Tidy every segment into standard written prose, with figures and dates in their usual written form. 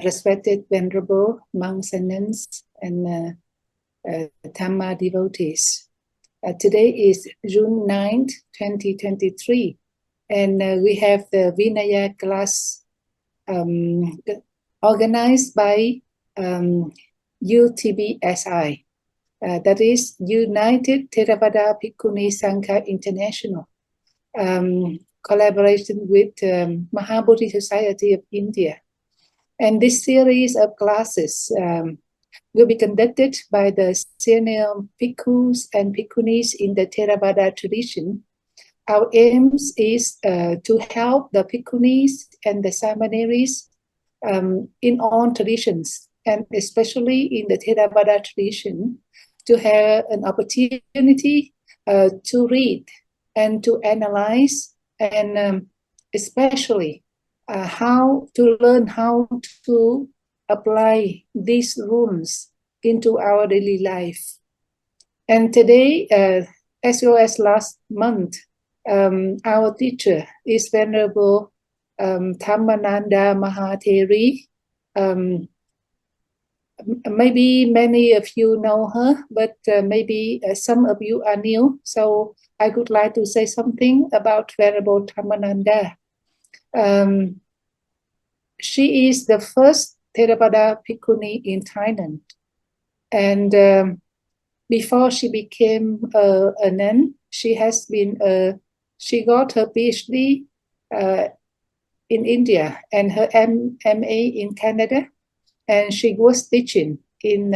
Respected Venerable monks and nuns and Dhamma devotees. Today is June 9th, 2023, and we have the Vinaya class organized by UTBSI, that is United Theravada Bhikkhuni Sangha International, collaboration with Mahabodhi Society of India. And this series of classes will be conducted by the senior bhikkhus and bhikkhunis in the Theravada tradition. Our aim is to help the bhikkhunis and the samaneris in all traditions, and especially in the Theravada tradition, to have an opportunity to read and to analyze, and especially how to learn how to apply these rules into our daily life. And today, as well as last month, our teacher is Venerable Dhammananda Mahatheri. Maybe many of you know her, but maybe some of you are new. So I would like to say something about Venerable Dhammananda. She is the first Theravada Bhikkhuni in Thailand, and before she became a nun, she has been she got her PhD in India and her MA in Canada, and she was teaching in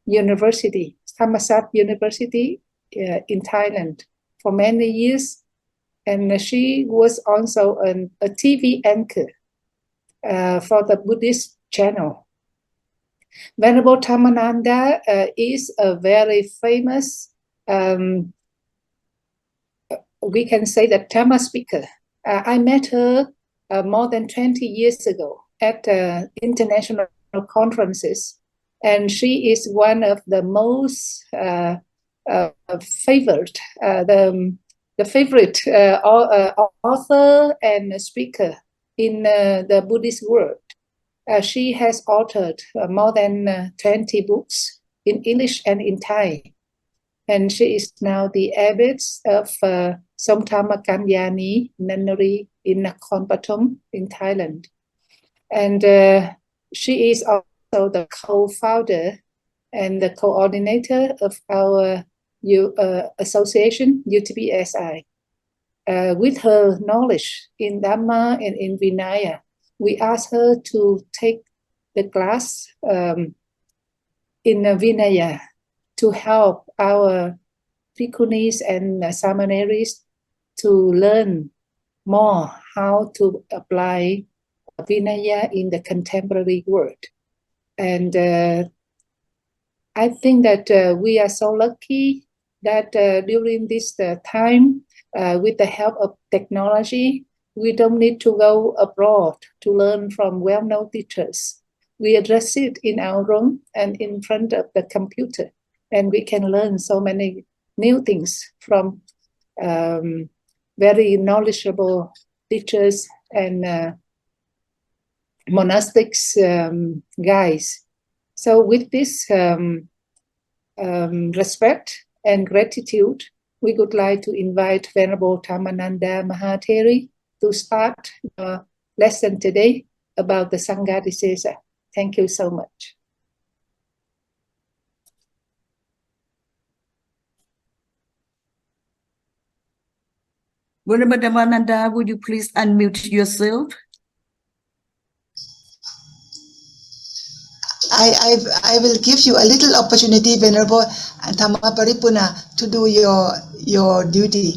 university, Thammasat University in Thailand for many years, and she was also a TV anchor for the Buddhist channel. Venerable Dhammananda is a very famous, we can say that Dhamma speaker. I met her more than 20 years ago at international conferences, and she is one of the most favored, the favorite author and speaker in the Buddhist world. She has authored more than 20 books in English and in Thai. And she is now the abbess of Somthama Kanyani Nunnery in Nakhon Pathom in Thailand. And she is also the co-founder and the coordinator of our association, UTBSI. With her knowledge in Dhamma and in Vinaya, we asked her to take the class in Vinaya to help our bhikkhunis and samaneris to learn more how to apply Vinaya in the contemporary world. And I think that we are so lucky that during this time, with the help of technology, we don't need to go abroad to learn from well-known teachers. We address it in our room and in front of the computer, and we can learn so many new things from very knowledgeable teachers and monastics guys. So with this respect and gratitude, we would like to invite Venerable Dhammananda Mahatheri to start the lesson today about the Sanghadisesa. Thank you so much. Venerable Dhammananda, would you please unmute yourself? I will give you a little opportunity, Venerable Dhamma Paripurna, to do your duty.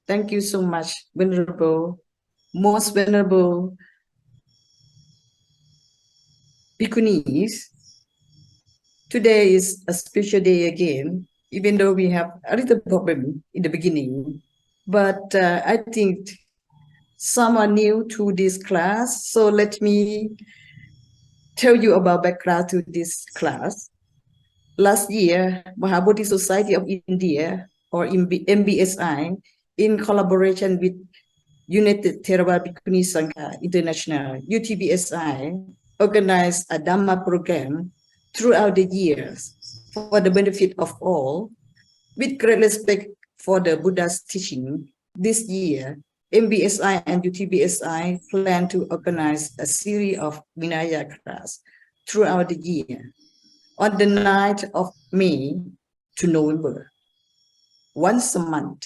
Thank you so much, Venerable, most Venerable Bhikkhunis. Today is a special day again, even though we have a little problem in the beginning. But I think some are new to this class, so let me tell you about background to this class. Last year, Mahabodhi Society of India, or MBSI, in collaboration with United Theravada Bhikkhuni Sangha International, UTBSI, organized a Dhamma program throughout the years for the benefit of all. With great respect for the Buddha's teaching, this year, MBSI and UTBSI plan to organize a series of Vinaya class throughout the year. On the 9th of May to November, once a month.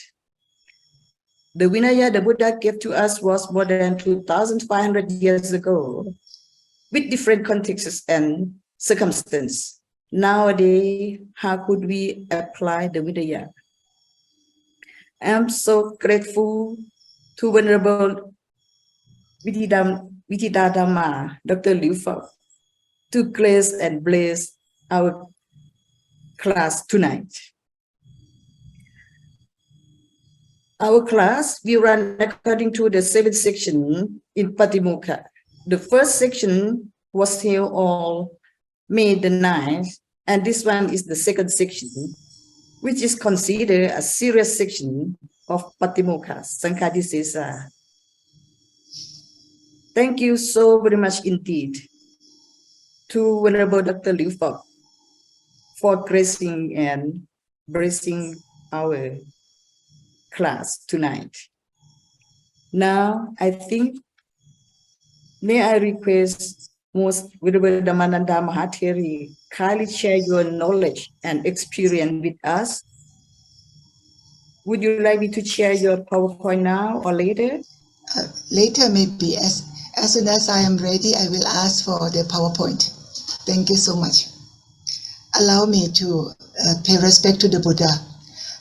The Vinaya the Buddha gave to us was more than 2,500 years ago, with different contexts and circumstances. Nowadays, how could we apply the Vinaya? I'm so grateful to Venerable Vittidadhamma, Dr. Liu Fo, to grace and bless our class tonight. Our class will run according to the 7th section in Patimokkha. The first section was held on May the 9th, and this one is the second section, which is considered a serious section of Patimokkha, Sanghadisesa. Thank you so very much indeed to Venerable Dr. Liu Fo for gracing and blessing our class tonight. Now, I think, may I request most Venerable Dhammananda Mahathiri kindly share your knowledge and experience with us. Would you like me to share your PowerPoint now or later? Later, maybe. As soon as I am ready, I will ask for the PowerPoint. Thank you so much. Allow me to pay respect to the Buddha.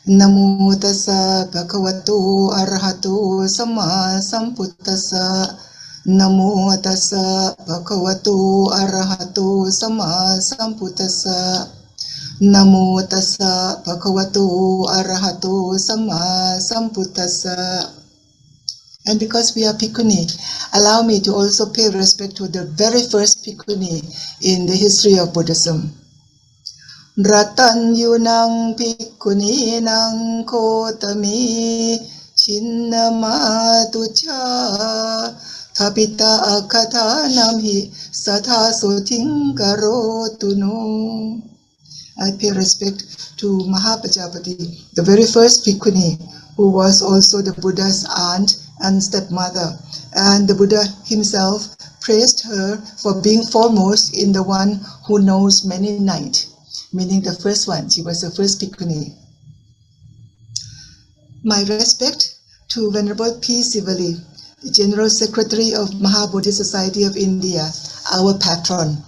Namo tassa bhagavato arahato samma sambuddhassa. Namo tassa bhagavato arahato samma sambuddhassa. Namo tassa bhagavato arahato samma sambuddhassa. And because we are Bhikkhuni, allow me to also pay respect to the very first Bhikkhuni in the history of Buddhism. Ratan yunang Bhikkhuni nang kotami chinnamatucha thapita akatha namhi satha sotingaro tunu. I pay respect to Mahapajapati, the very first Bhikkhuni, who was also the Buddha's aunt and stepmother. And the Buddha himself praised her for being foremost in the one who knows many night, meaning the first one. She was the first Bhikkhuni. My respect to Venerable P. Sivali, the General Secretary of Mahabodhi Society of India, our patron.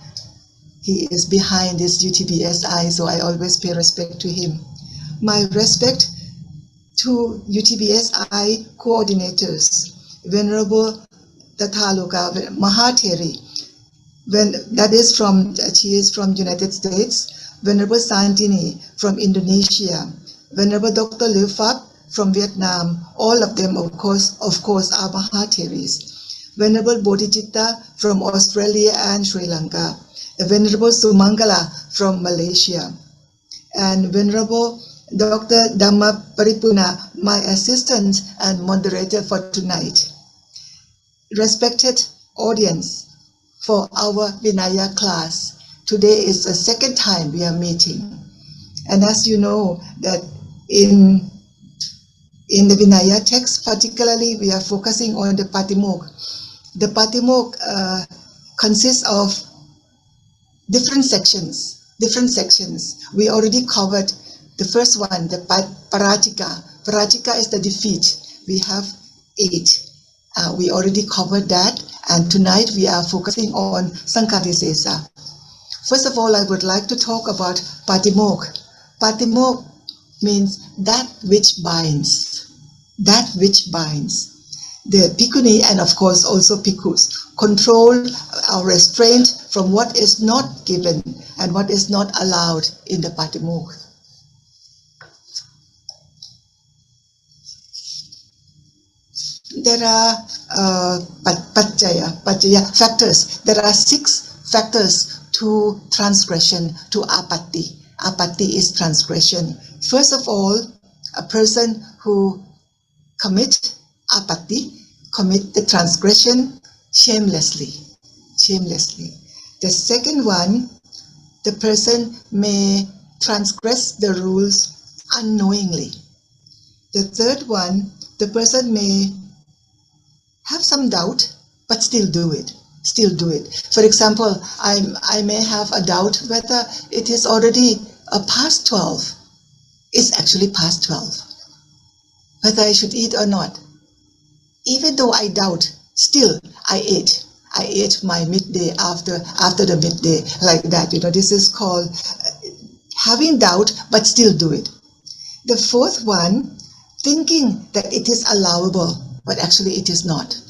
He is behind this UTBSI, so I always pay respect to him. My respect to UTBSI coordinators, Venerable Tathaloka Mahathiri, she is from United States, Venerable Santini from Indonesia, Venerable Dr. Liu Fo from Vietnam, all of them of course are Mahathiris, Venerable Bodhicitta from Australia and Sri Lanka, Venerable Sumangala from Malaysia, and Venerable Dr. Dhamma Paripurna, my assistant and moderator for tonight. Respected audience for our Vinaya class, today is the second time we are meeting. And as you know that in the Vinaya text, particularly we are focusing on the Patimokkha. The Patimokkha consists of different sections. We already covered the first one, the Parajika. Parajika is the defeat. We have 8. We already covered that, and tonight we are focusing on Sanghadisesa. First of all, I would like to talk about Patimok. Patimok means that which binds. That which binds. The Bhikkhuni and of course also Bhikkhus control our restraint from what is not given and what is not allowed in the Patimok. There are pacaya factors. There are 6 factors to transgression, to apatti. Apatti is transgression. First of all, a person who commit apatti, commit the transgression shamelessly. The second one, the person may transgress the rules unknowingly. The third one, the person may have some doubt, but still do it. For example, I may have a doubt whether it is already past 12. It's actually past 12. Whether I should eat or not. Even though I doubt, still I ate. I ate my midday after the midday, like that. This is called having doubt, but still do it. The fourth one, thinking that it is allowable, but actually it is not.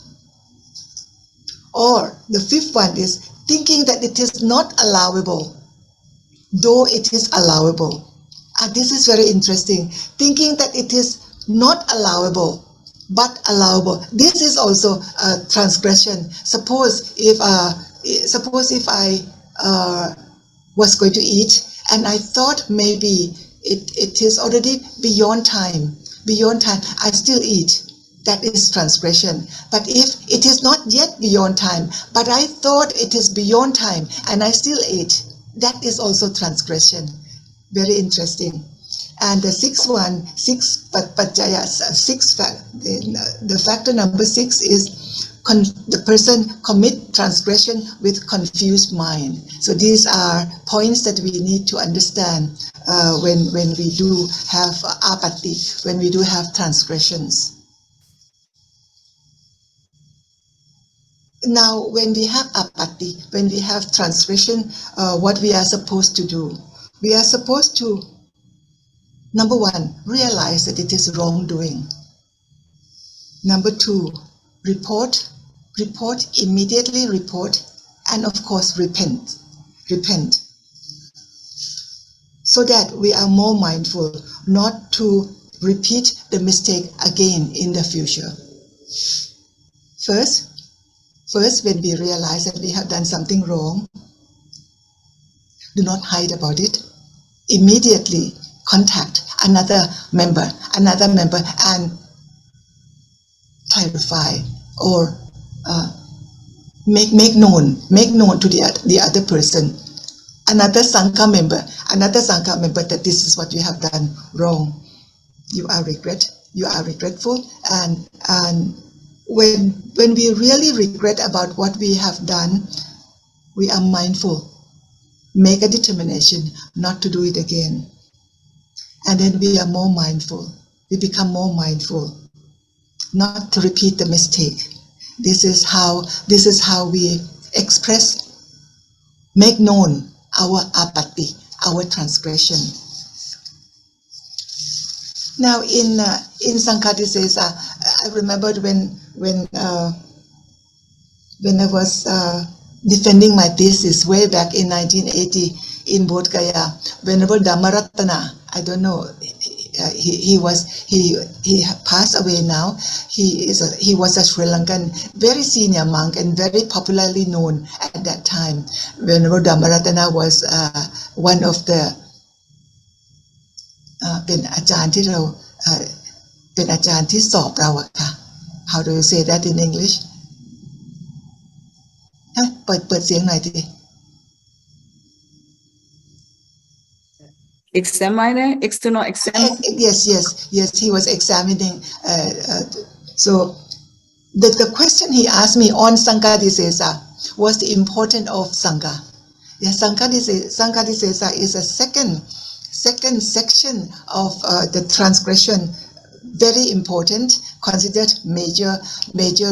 Or the fifth one is thinking that it is not allowable, though it is allowable. And this is very interesting. Thinking that it is not allowable, but allowable. This is also a transgression. Suppose if I was going to eat and I thought maybe it is already beyond time, I still eat. That is transgression. But if it is not yet beyond time, but I thought it is beyond time and I still ate, that is also transgression. Very interesting. And the sixth one, the factor number 6 is the person commit transgression with confused mind. So these are points that we need to understand when we do have apatti, when we do have transgressions. Now, when we have apatti, when we have transgression, what we are supposed to do? We are supposed to, number 1, realize that it is wrongdoing. Number 2, immediately report, and of course repent. So that we are more mindful not to repeat the mistake again in the future. First, when we realize that we have done something wrong, do not hide about it. Immediately contact another member and clarify or make known to the other person, another Sangha member that this is what you have done wrong. You are regretful, and when we really regret about what we have done, we are mindful. Make a determination not to do it again. And then we are more mindful. We become more mindful not to repeat the mistake. This is how we express, make known our apatti, our transgression. Now in Sanghadisesa, I remembered when I was defending my thesis way back in 1980 in Bodh Gaya, Venerable Dhammananda, I don't know, he passed away now. He was a Sri Lankan very senior monk and very popularly known at that time. Venerable Dhammananda was one of the เป็นอาจารย์ที่เราเป็นอาจารย์ที่สอบเราอะค่ะ How do you say that in English? เปิดเสียงหน่อยที Examiner, external exam. Yes, he was examining. So the question he asked me on Sanghadisesa was the importance of Sangha. Yeah, Sanghadisesa is a second section of the transgression, very important, considered major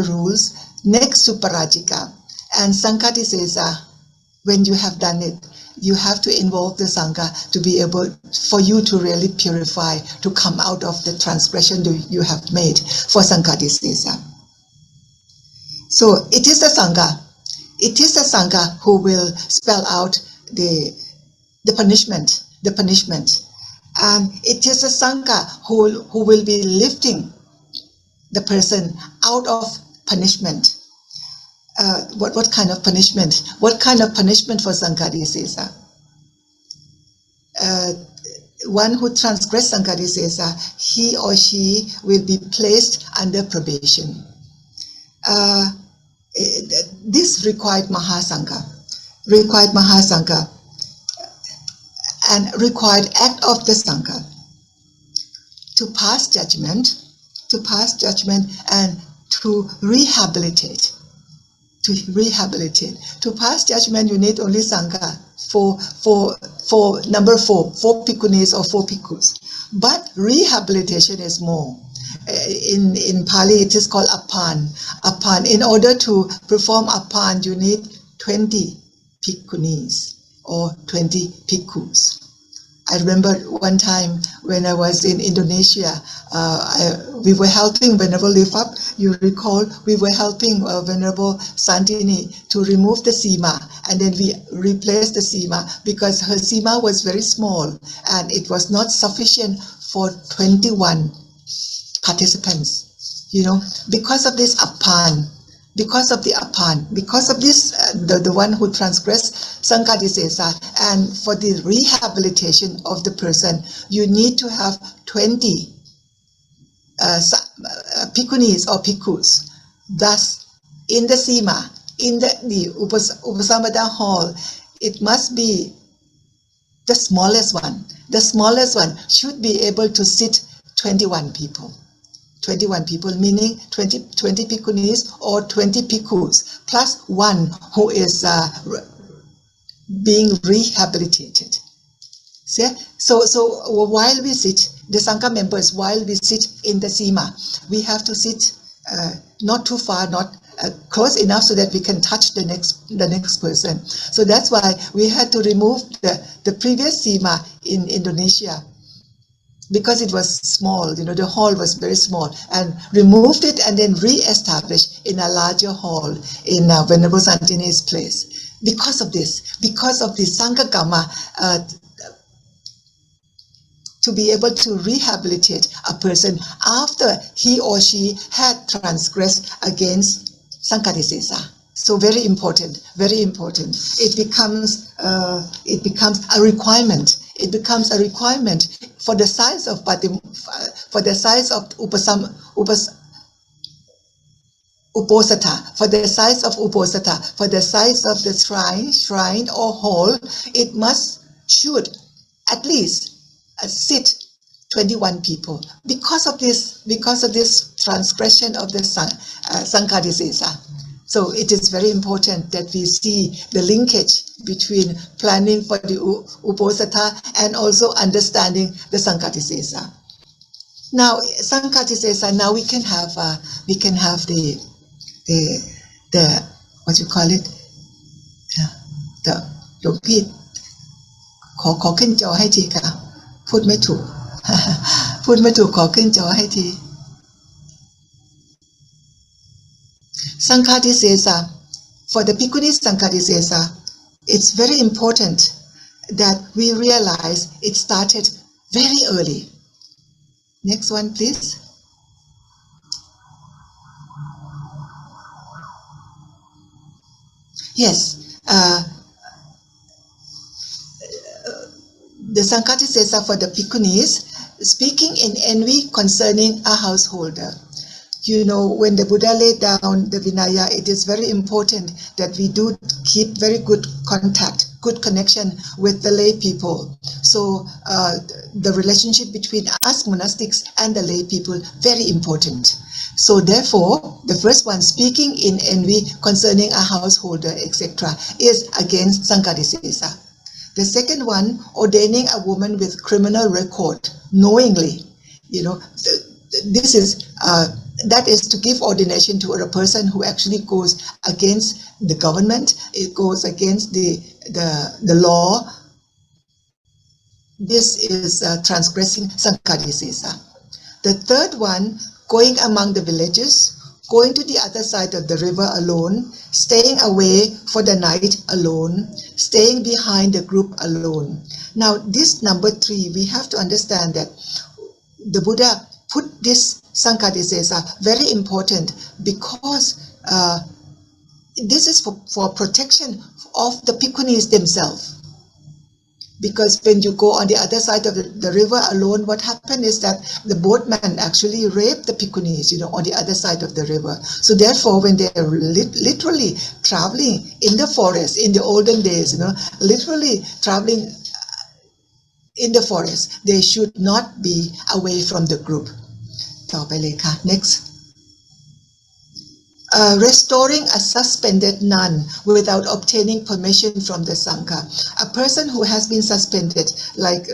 rules next to Parajika. And Sanghadisesa, when you have done it, you have to involve the Sangha to be able, for you to really purify, to come out of the transgression you have made for Sanghadisesa. So it is the Sangha. It is the Sangha who will spell out the punishment. And it is the Sangha who will be lifting the person out of punishment. What kind of punishment? What kind of punishment for Sanghadisesa? One who transgressed Sanghadisesa, he or she will be placed under probation. This required Mahasangha, and required act of the Sangha to pass judgment, and to rehabilitate. To pass judgment, you need only Sangha for number 4 Bhikkhunis or 4 Bhikkhus. But rehabilitation is more. In Pali, it is called Appan. In order to perform Appan, you need 20 Bhikkhunis or 20 Bhikkhus. I remember one time when I was in Indonesia, we were helping Venerable Lifap. You recall, we were helping Venerable Santini to remove the sima, and then we replaced the sima because her sima was very small and it was not sufficient for 21 participants. Because of this Appan, because of this, the one who transgressed Sanghadisesa, and for the rehabilitation of the person, you need to have 20 Bhikkhunis or Bhikkhus. Thus, in the Sima, in the Upasampada hall, it must be the smallest one. The smallest one should be able to sit 21 people. 21 people, meaning 20 Bhikkhunis or 20 Bhikkhus, plus one who is being rehabilitated. See? So while we sit, the Sangha members, while we sit in the Sima, we have to sit not too far, not close enough so that we can touch the next person. So that's why we had to remove the previous Sima in Indonesia, because it was small, the hall was very small, and removed it and then re-established in a larger hall in Venerable Santini's place. Because of the Sangha Karma, to be able to rehabilitate a person after he or she had transgressed against Sanghadisesa. So very important. It becomes a requirement. It becomes a requirement for the size of uposatha, for the size of the shrine or hall. It should at least sit 21 people because of this transgression of the Sanghadisesa. So it is very important that we see the linkage between planning for the Uposatha and also understanding the Sanghadisesa. Now, Sanghadisesa, now we can have the what you call it, the หลวงพี่ขอขึ้นจอให้ทีค่ะพูดไม่ถูก ขอขึ้นจอให้ที Sanghadisesa, for the Bhikkhuni Sanghadisesa, it's very important that we realize it started very early. Next one, please. Yes, the Sanghadisesa for the Bhikkhunis, speaking in envy concerning a householder. When the Buddha laid down the Vinaya, it is very important that we do keep very good contact, good connection with the lay people. So the relationship between us monastics and the lay people, very important. So therefore, the first one, speaking in envy concerning a householder, etc., is against Sanghadisesa. The second one, ordaining a woman with criminal record knowingly. This is that is to give ordination to a person who actually goes against the government, it goes against the law. This is transgressing Sanghadisesa. The third one, going among the villages, going to the other side of the river alone, staying away for the night alone, staying behind the group alone. Now, this number 3, we have to understand that the Buddha put this Sanghadisesa very important because this is for protection of the Bhikkhunis themselves. Because when you go on the other side of the river alone, what happened is that the boatman actually raped the Bhikkhunis, on the other side of the river. So therefore, when they are literally traveling in the forest, in the olden days, literally traveling in the forest, they should not be away from the group. ต่อไปเลยค่ะ next. Restoring a suspended nun without obtaining permission from the Sangha. A person who has been suspended, like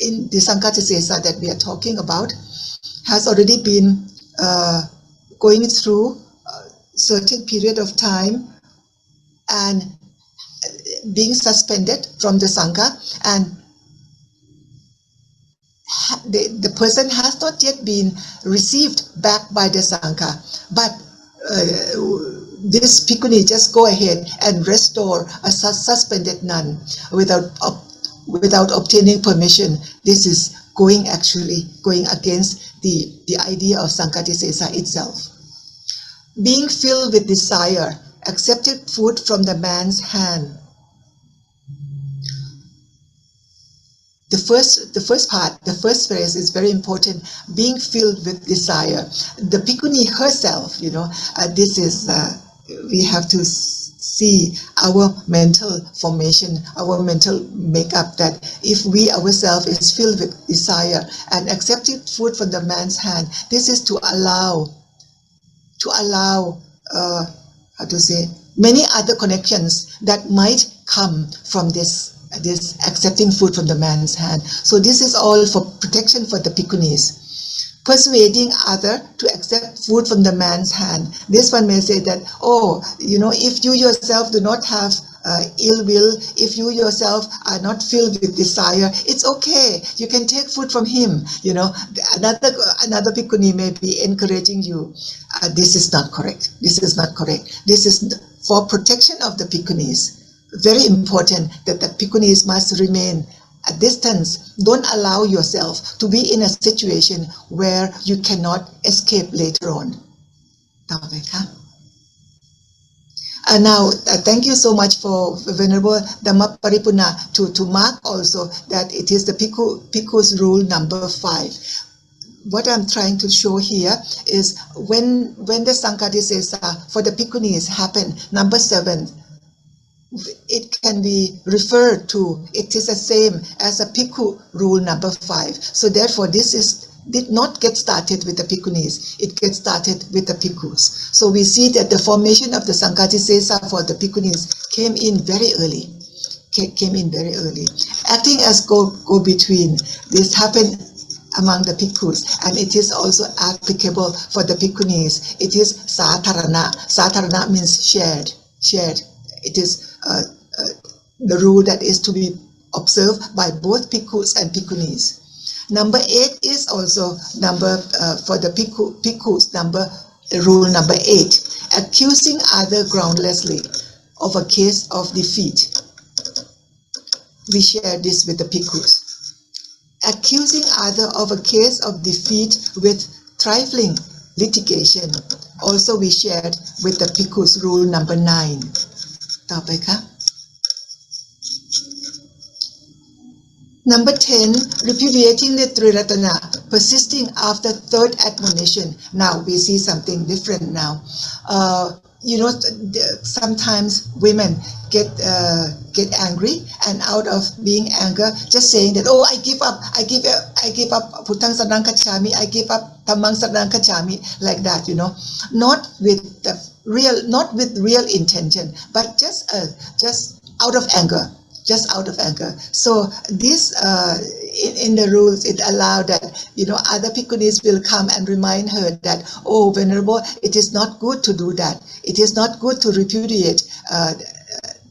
in the Sanghadisesa that we are talking about, has already been going through a certain period of time and being suspended from the Sangha, and the person has not yet been received back by the Sangha, but this Bhikkhuni just go ahead and restore a suspended nun without obtaining permission. This is going against the idea of Sanghadisesa itself. Being filled with desire, accepted food from the man's hand. The first phrase is very important. Being filled with desire. The Bhikkhuni herself, this is, we have to see our mental formation, our mental makeup, that if we ourselves is filled with desire and accepting food from the man's hand, this is to allow many other connections that might come from this accepting food from the man's hand. So this is all for protection for the Bhikkhunis. Persuading other to accept food from the man's hand. This one may say that, if you yourself do not have ill will, if you yourself are not filled with desire, it's okay. You can take food from him. Another Bhikkhuni may be encouraging you. This is not correct. This is not correct. This is for protection of the Bhikkhunis. Very important that the Bhikkhunis must remain a distance. Don't allow yourself to be in a situation where you cannot escape later on. Now, thank you so much for Venerable Dhammaparipurna to mark also that it is the Bhikkhu's rule number 5. What I'm trying to show here is when the Sanghadisesa for the Bhikkhunis happen, number 7, it can be referred to, it is the same as a Bhikkhu rule number 5. So therefore this did not get started with the Bhikkhunis, it gets started with the Bhikkhus. So we see that the formation of the Sanghadisesa for the Bhikkhunis came in very early. Acting as go-between, this happened among the Bhikkhus, and it is also applicable for the Bhikkhunis. It is Satharana. Satharana means shared. It is the rule that is to be observed by both Bhikkhus and Bhikkhunis. Number 8 is also number for the Bhikkhus, rule number 8, accusing other groundlessly of a case of defeat. We share this with the Bhikkhus. Accusing other of a case of defeat with trifling litigation. Also we shared with the Bhikkhus rule number 9. ต่อไปค่ะ Number 10, repudiating the Triratana, persisting after third admonition. Now we see something different now. Sometimes women get angry, and out of being anger, just saying that, I give up Puttang Saranang Kacchami, I give up Dhammang Saranang Kacchami, like that, not with real intention, but just out of anger. just out of anger. So this, in the rules, it allowed that, other Bhikkhunis will come and remind her that, oh, Venerable, it is not good to do that. It is not good to repudiate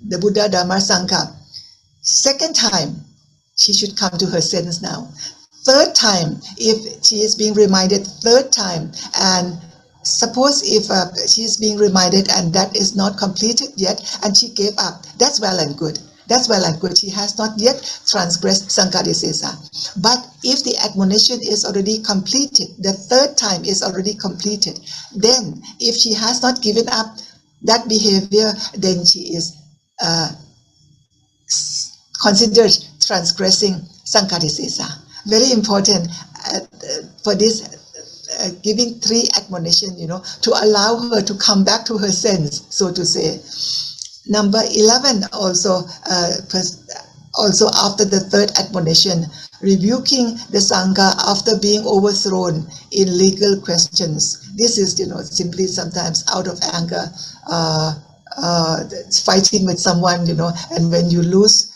the Buddha, Dhamma, Sangha. Second time, she should come to her sense now. Third time, if she is being reminded third time, and suppose if she is being reminded and that is not completed yet, and she gave up, that's well and good. That's well and good. She has not yet transgressed Sanghadisesa. But if the admonition is already completed, the third time is already completed, then if she has not given up that behavior, then she is considered transgressing Sanghadisesa. Very important for this giving 3 admonition, to allow her to come back to her sense, so to say. Number 11 also after the 3rd admonition, rebuking the Sangha after being overthrown in legal questions. This is, simply sometimes out of anger, fighting with someone, and when you lose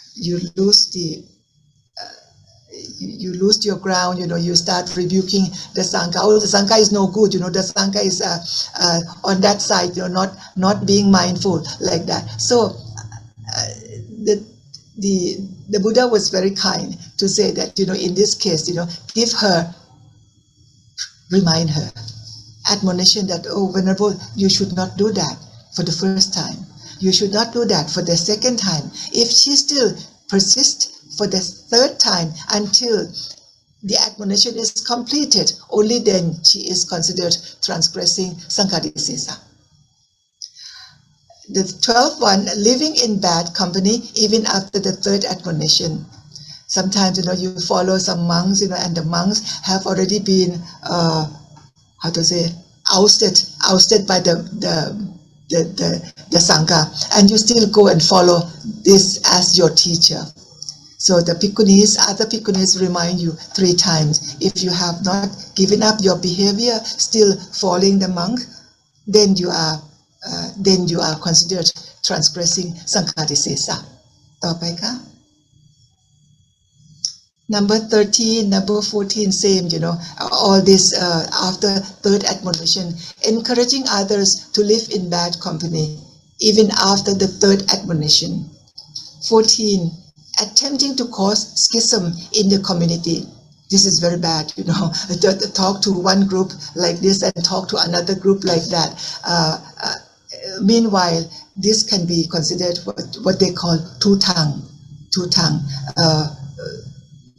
your ground, you start rebuking the Sangha. Oh, the Sangha is no good, the Sangha is on that side, not being mindful like that. So the Buddha was very kind to say that, in this case, give her, remind her, admonition that, oh, Venerable, you should not do that for the first time. You should not do that for the second time. If she still persists for the 3rd time until the admonition is completed, only then she is considered transgressing Sanghadisesa. The 12th one, living in bad company even after the 3rd admonition. Sometimes, you follow some monks, and the monks have already been, ousted by the Sangha, and you still go and follow this as your teacher. So the other Bhikkhunis remind you 3 times. If you have not given up your behavior, still following the monk, then you are considered transgressing Sanghadisesa. ต่อไปค่ะ Number 13, number 14, same, all this after 3rd admonition, encouraging others to live in bad company, even after the 3rd admonition. 14, attempting to cause schism in the community. This is very bad, talk to one group like this and talk to another group like that. Meanwhile, this can be considered what they call two-tongue.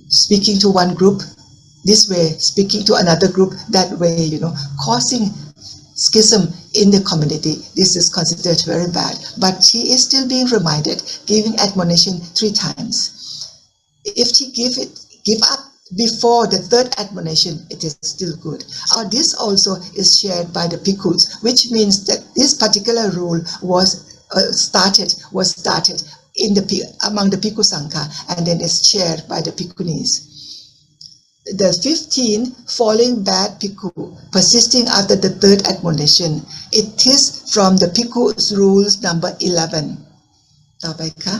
Speaking to one group this way, speaking to another group that way, causing schism in the community. This is considered very bad. But she is still being reminded, giving admonition 3 times. If she give up before the 3rd admonition, it is still good. This also is shared by the Bhikkhus, which means that this particular rule was started among the Bhikkhu Sangha, and then is shared by the Bhikkhunis. The 15, following bad Bhikkhu, persisting after the 3rd admonition. It is from the Bhikkhu's rules number 11. ต่อไปค่ะ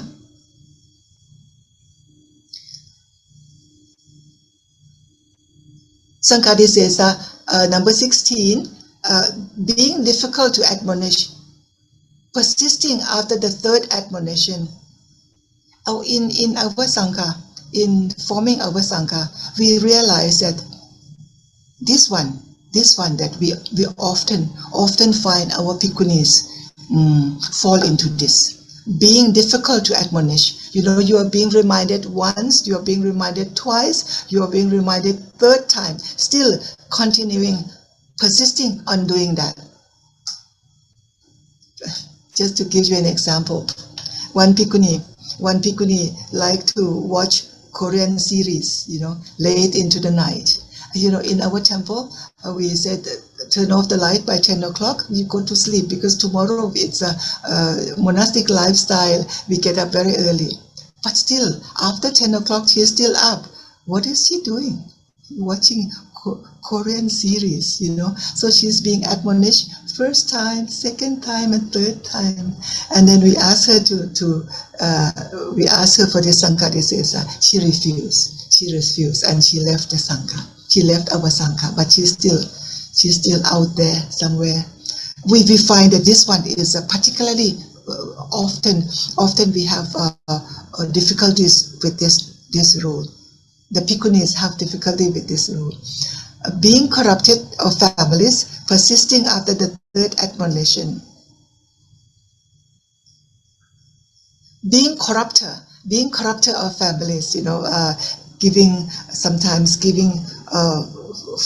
Sanghadisesa, number 16, being difficult to admonish, persisting after the 3rd admonition. In our Sangha, in forming our Sangha, we realize that this one that we often find our Bhikkhunis fall into this. Being difficult to admonish. You are being reminded once, you are being reminded twice, you are being reminded 3rd time, still continuing, persisting on doing that. Just to give you an example, one Bhikkhuni liked to watch Korean series, late into the night. In our temple, we said, turn off the light by 10 o'clock, you go to sleep, because tomorrow it's a monastic lifestyle, we get up very early. But still, after 10 o'clock, she is still up. What is she doing? Watching Korean series, So she's being admonished first time, second time, and third time. And then we asked her we asked her for the Sanghadisesa. She refused. She refused, and she left the Sangha. She left our Sangha, but she's still out there somewhere. We find that this one is particularly often we have difficulties with this rule. The Bhikkhunis have difficulty with this rule. Being corrupted of families, persisting after the third admonition. Being corrupter of families, sometimes giving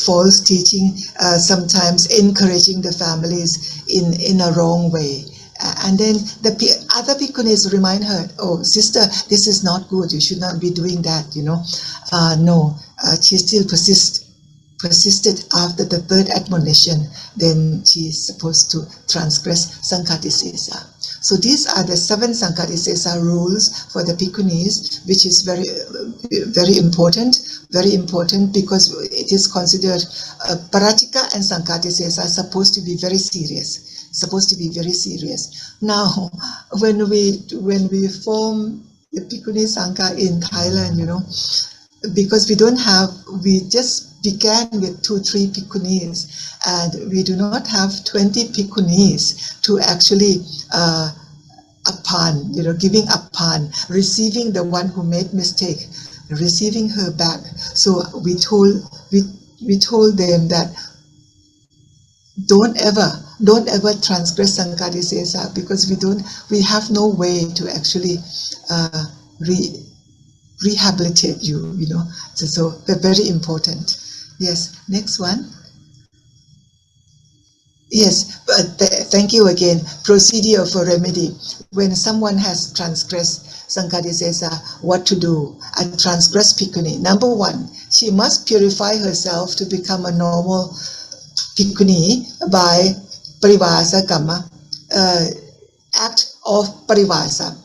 false teaching, sometimes encouraging the families in a wrong way. And then the other bhikkhunis remind her, oh, sister, this is not good. You should not be doing that, No, she still persisted after the third admonition. Then she is supposed to transgress Sanghadisesa. So these are the 7 Sanghadisesa rules for the bhikkhunis, which is very, very important because it is considered Parachika and Sanghadisesa are supposed to be very serious. Now, when we form the Bhikkhuni Sangha in Thailand, because we just began with 2-3 bhikkhunis, and we do not have 20 bhikkhunis to actually giving upon, receiving the one who made mistake, receiving her back. So we told them that don't ever transgress Sanghadisesa, because we have no way to actually rehabilitate you, So they're very important. Yes, next one. Yes, but thank you again. Procedure for remedy. When someone has transgressed Sanghadisesa, what to do? A transgressed bhikkhuni. Number 1, she must purify herself to become a normal bhikkhuni by parivasa kamma, act of parivasa.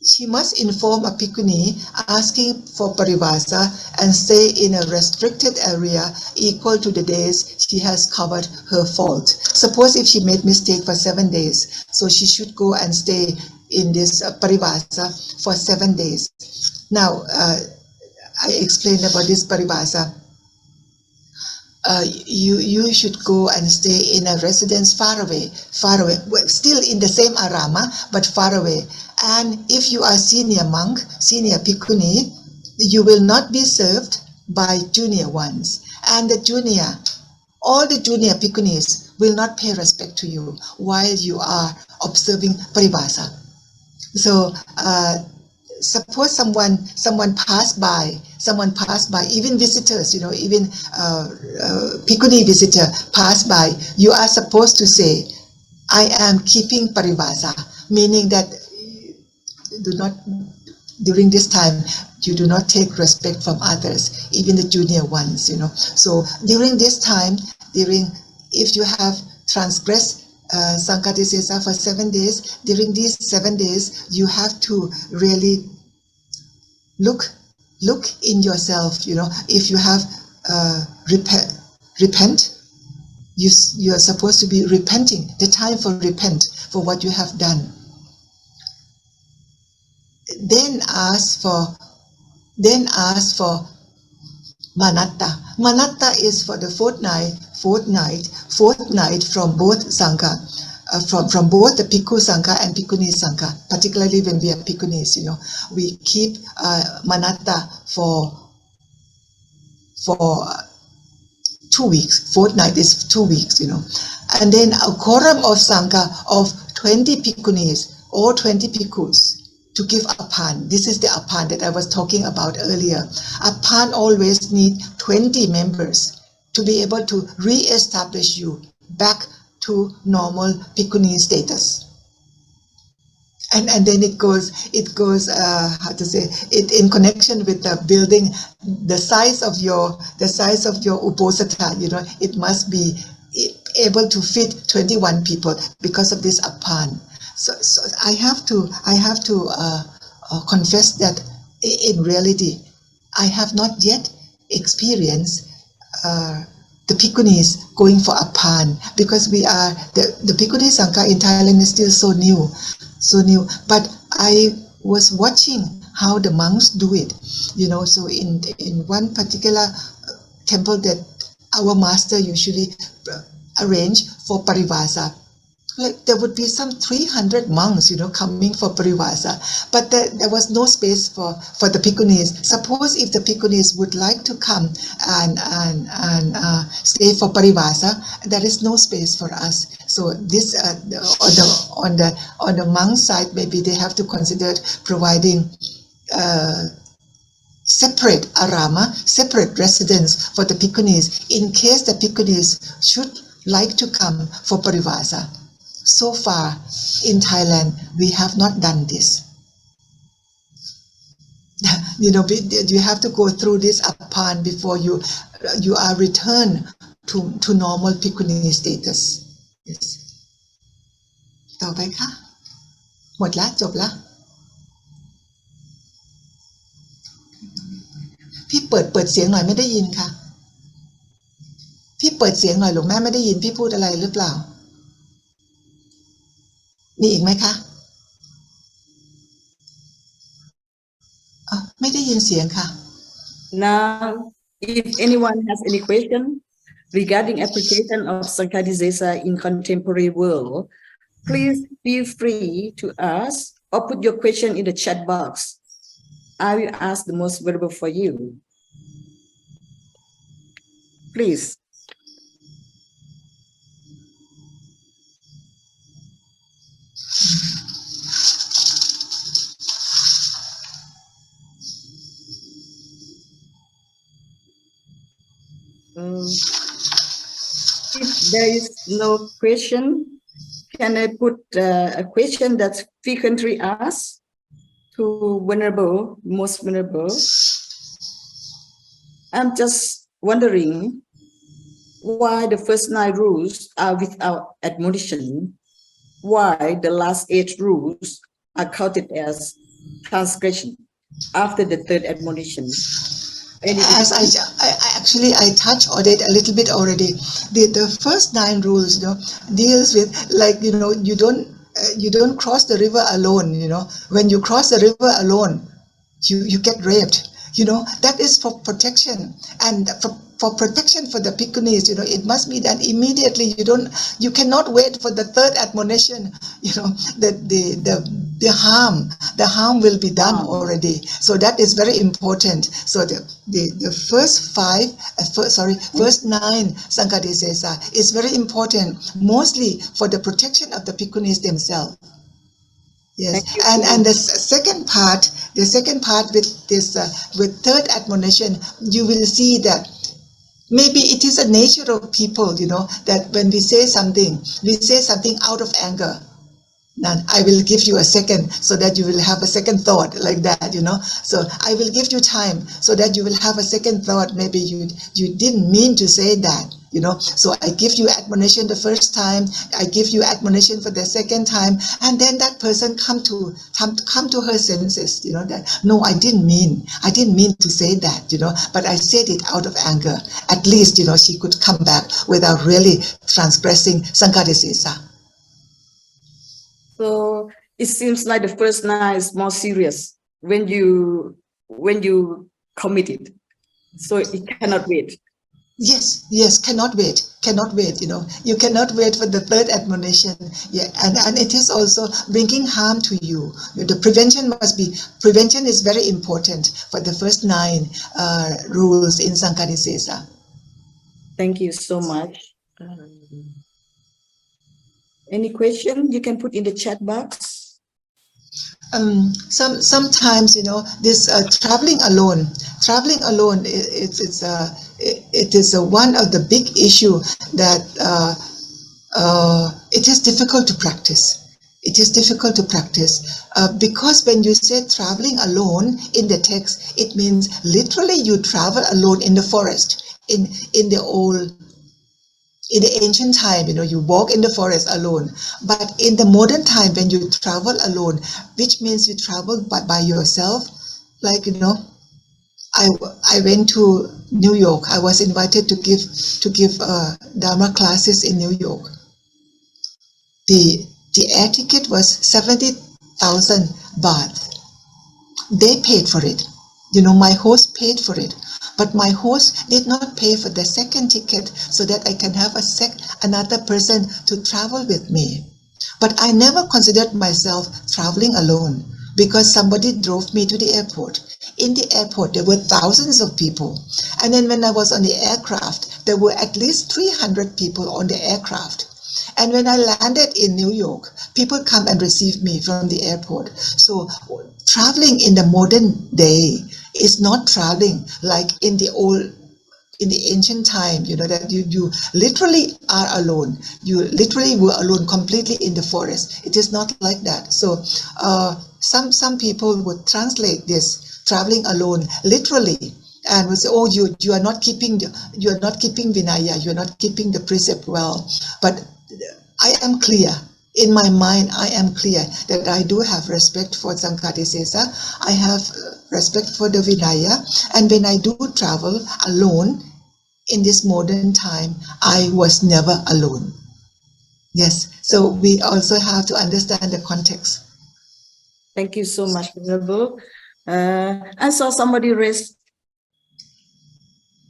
She must inform a bhikkhuni asking for parivasa and stay in a restricted area equal to the days she has covered her fault. Suppose if she made mistake for 7 days, so she should go and stay in this parivasa for 7 days. Now, I explained about this parivasa. You should go and stay in a residence far away, still in the same arama, but far away. And if you are senior monk, senior bhikkhuni, you will not be served by junior ones. And all the junior bhikkhunis will not pay respect to you while you are observing parivasa. So, suppose someone passed by, even visitors, even bhikkhuni visitor passed by, you are supposed to say, I am keeping parivasa, meaning that during this time, you do not take respect from others, even the junior ones, So during this time, if you have transgressed Sanghadisesa for 7 days, during these 7 days, you have to really look in yourself, if you have repent, you are supposed to be repenting, the time for repent for what you have done. Then ask for manatta. Manatta is for the fortnight from both sangha, from both the Bhikkhu Sangha and Bhikkhuni Sangha, particularly when we are Bhikkhunis, we keep manatta for 2 weeks. Fortnight is 2 weeks, And then a quorum of Sangha of 20 Bhikkhunis or 20 Bhikkhus to give apan. This is the apan that I was talking about earlier. Apan always need 20 members to be able to re-establish you back to normal Bhikkhuni status. And then it goes in connection with the building, the size of your uposatha, it must be able to fit 21 people because of this apan. So I have to confess that in reality, I have not yet experienced the Bhikkhunis going for Appan, because we are the Bhikkhuni Sangha in Thailand is still so new. But I was watching how the monks do it, so in one particular temple that our master usually arrange for parivasa, like there would be some 300 monks, coming for parivasa, but there was no space for the Bhikkhunis. Suppose if the Bhikkhunis would like to come and stay for parivasa, there is no space for us. So this on the monk side, maybe they have to consider providing separate arama, separate residence for the Bhikkhunis in case the Bhikkhunis should like to come for parivasa. So far in Thailand, we have not done this. You have to go through this Appan before you are returned to normal Bhikkhuni status. Yes. ต่อไปค่ะหมดละจบละพี่เปิดเสียงหน่อยไม่ได้ยินค่ะพี่เปิดเสียงหน่อยหลวงแม่ไม่ได้ยินพี่พูดอะไรหรือเปล่ามีอีกไหมคะไม่ได้ยินเสียงค่ะ Now, if anyone has any question regarding application of Sanghadisesa in contemporary world, please feel free to ask or put your question in the chat box. I will ask the most valuable for you. Please. If there is no question, can I put a question that frequently asked to most venerable? I'm just wondering why the first 9 rules are without admonition, why the last 8 rules are counted as transgression after the 3rd admonition. As I touched on it a little bit already. The first 9 rules, deals with, like, you don't cross the river alone. When you cross the river alone, you get raped. That is for protection, and for protection for the Bhikkhunis. It must be done immediately. You cannot wait for the 3rd admonition. The harm will be done already. So that is very important. So the first 9 Sanghadisesa is very important, mostly for the protection of the Bhikkhunis themselves. Yes, and the second part with this with 3rd admonition, you will see that maybe it is a nature of people, that when we say something out of anger. Now, I will give you a second so that you will have a second thought, like that, So I will give you time so that you will have a second thought. Maybe you didn't mean to say that, So I give you admonition the first time, I give you admonition for the second time, and then that person come to her senses, that no, I didn't mean to say that, but I said it out of anger. At least, she could come back without really transgressing Sanghadisesa. So it seems like the first 9 is more serious when you commit it. So it cannot wait. Yes, cannot wait. You cannot wait for the 3rd admonition. Yeah, and it is also bringing harm to you. The prevention is very important for the first 9 rules in Sanghadisesa. Thank you so much. Any question you can put in the chat box? Sometimes this traveling alone, it is one of the big issue that it is difficult to practice. Because when you say traveling alone in the text, it means literally you travel alone in the forest. In the ancient time, you walk in the forest alone. But in the modern time, when you travel alone, which means you travel by yourself, like, I went to New York. I was invited to give Dharma classes in New York. The air ticket was 70,000 baht. They paid for it. My host paid for it. But my host did not pay for the second ticket so that I can have another person to travel with me. But I never considered myself traveling alone because somebody drove me to the airport. In the airport, there were thousands of people. And then when I was on the aircraft, there were at least 300 people on the aircraft. And when I landed in New York, people come and receive me from the airport. So traveling in the modern day is not traveling like in the ancient time, that you literally are alone. You literally were alone completely in the forest. It is not like that. So some people would translate this traveling alone literally and would say, oh, you are not keeping Vinaya, you are not keeping the precept well. But I am clear. In my mind, I am clear that I do have respect for Sanghadisesa. I have respect for the Vinaya. And when I do travel alone in this modern time, I was never alone. Yes. So we also have to understand the context. Thank you so much, Venerable. I saw somebody raise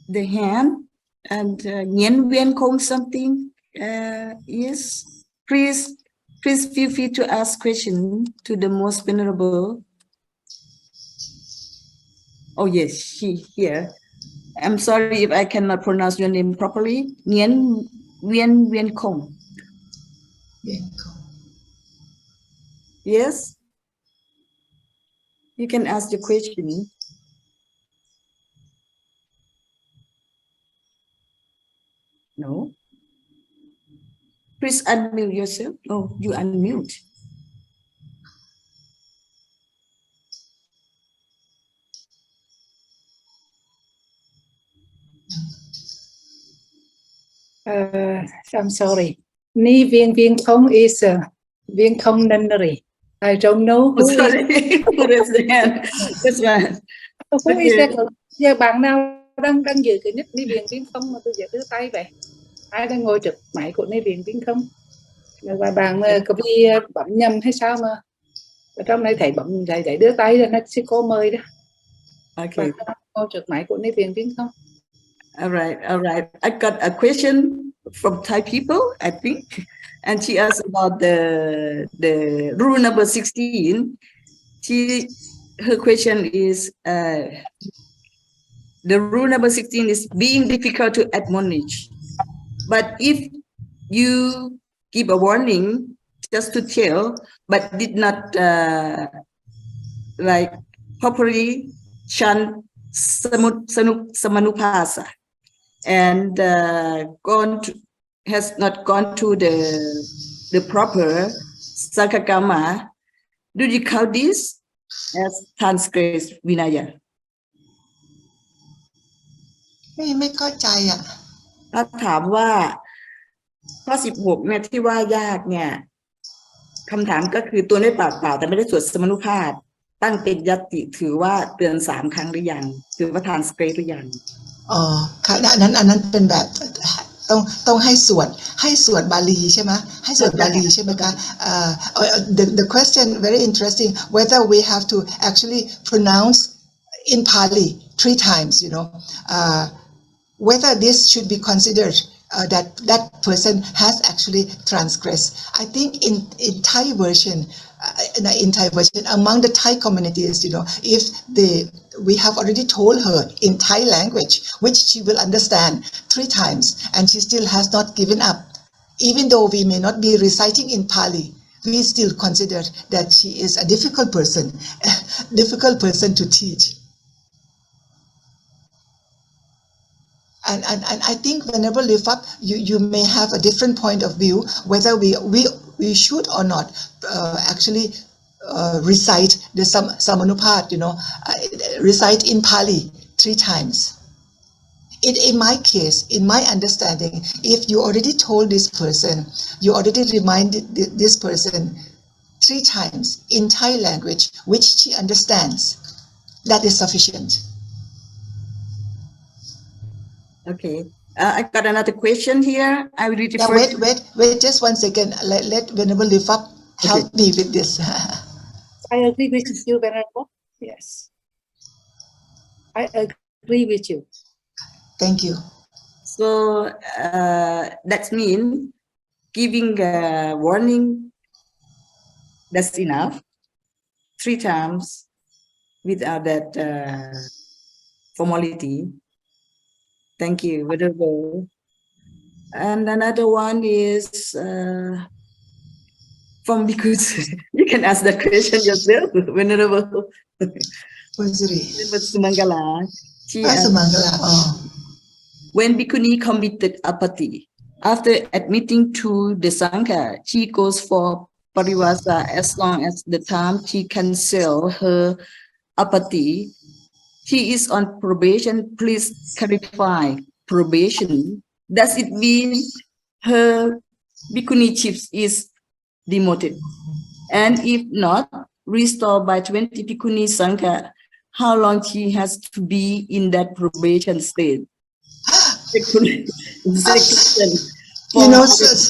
the hand and Nguyen Viên Kong something. Yes, please feel free to ask question to the most venerable. Oh yes, she here. I'm sorry if I cannot pronounce your name properly. Nguyen Viên Kong. Yes, you can ask your question. No. Please unmute yourself. Oh, you unmute. I'm sorry. Ni Viên Viên Không is Viên Không Nunnery. I don't know who is. Who raised the hand? That's right. Who is that? Giờ bạn nào đang giữ cái nick Ni Viên Viên Không mà tôi giờ đưa tay vậy? Ai đang ngồi trực máy của Ni Viên Viên Không? Và bạn có bị bấm nhầm hay sao mà ở trong này thầy bấm thầy đưa tay rồi nó sẽ có mời đó. Okay. Bạn ngồi trực máy của Ni Viên Viên Không? All right. I got a question from Thai people, I think, and she asked about the rule number 16. Her question is the rule number 16 is being difficult to admonish, but if you give a warning just to tell, but did not like properly chant Samanupasa and has not gone to the proper Sakakama, do you count this as transgress Vinaya? ไม่เข้าใจอ่ะ ถ้าถามว่าข้อ16เนี่ยที่ว่ายากเนี่ยคำถามก็คือตัวได้เปล่าแต่ไม่ได้สวดสมนุภาพตั้งเป็นญัตติถือว่าเตือน3 ครั้งหรือยังถือว่าทานสเกรทหรือยังค่ะอันนั้นเป็นแบบต้องให้สวดบาลีใช่ไหมให้สวดบาลีใช่ไหมคะthe question very interesting whether we have to actually pronounce in Pali 3 times whether this should be considered that person has actually transgressed. I think in Thai version among the Thai communities, if we have already told her in Thai language, which she will understand 3 times, and she still has not given up, even though we may not be reciting in Pali, we still consider that she is a difficult person to teach. And I think whenever live up, you may have a different point of view whether we should or not actually recite the Samanupat, recite in Pali 3 times. In my case, in my understanding, if you already told this person, you already reminded this person 3 times in Thai language, which she understands, that is sufficient. Okay. I've got another question here. I will read it Yeah, first. wait, just 1 second. Let Venerable lift up help Okay. me with this. I agree with you, Venerable. Yes, I agree with you. Thank you. So that means giving a warning, that's enough. 3 times without that formality. Thank you, Venerable. And another one is from because you can ask that question yourself, Venerable. Pusri. Venerable Sumangala. She asked, Samangala. Oh. when Bhikkhuni committed apathy, after admitting to the Sangha, she goes for parivasa as long as the time she cancel her apathy. She is on probation. Please clarify probation. Does it mean her Bhikkhuni is demoted? And if not, restored by 20 Bhikkhuni Sangha, how long she has to be in that probation state? Execution for You know, our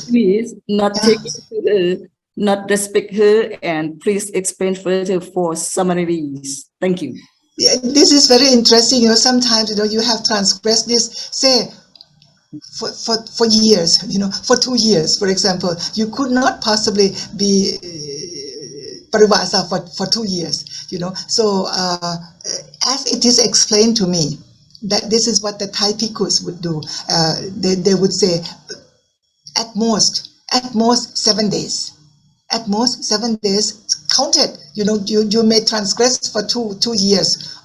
please not yeah. take it to her, not respect her, and please explain further for summaries. Thank you. Yeah, this is very interesting. You know, sometimes, you know, you have transgressed this, say, for years, you know, for 2 years, for example. You could not possibly be parivasa for 2 years, you know. So, as it is explained to me, that this is what the Thai bhikkhus would do. They would say, at most 7 days. At most 7 days counted. You know, you may transgress for two years,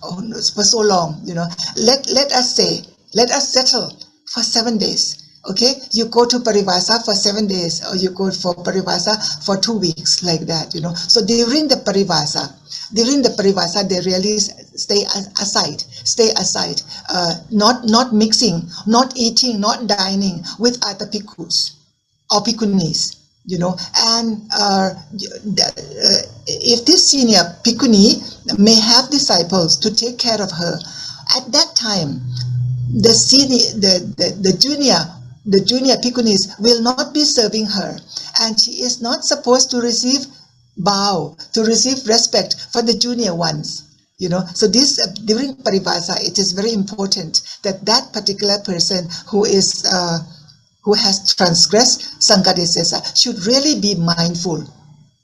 for so long, you know. Let us say, let us settle for 7 days. Okay, you go to parivasa for 7 days, or you go for parivasa for 2 weeks, like that, you know. So during the parivasa, they really stay aside, not mixing, not eating, not dining with other bhikkhus or bhikkhunis, you know. And if this senior bhikkhuni may have disciples to take care of her, at that time the senior, the junior bhikkhunis will not be serving her, and she is not supposed to receive bow, to receive respect for the junior ones, you know. So this during parivasa, it is very important that that particular person who has transgressed Sanghadisesa should really be mindful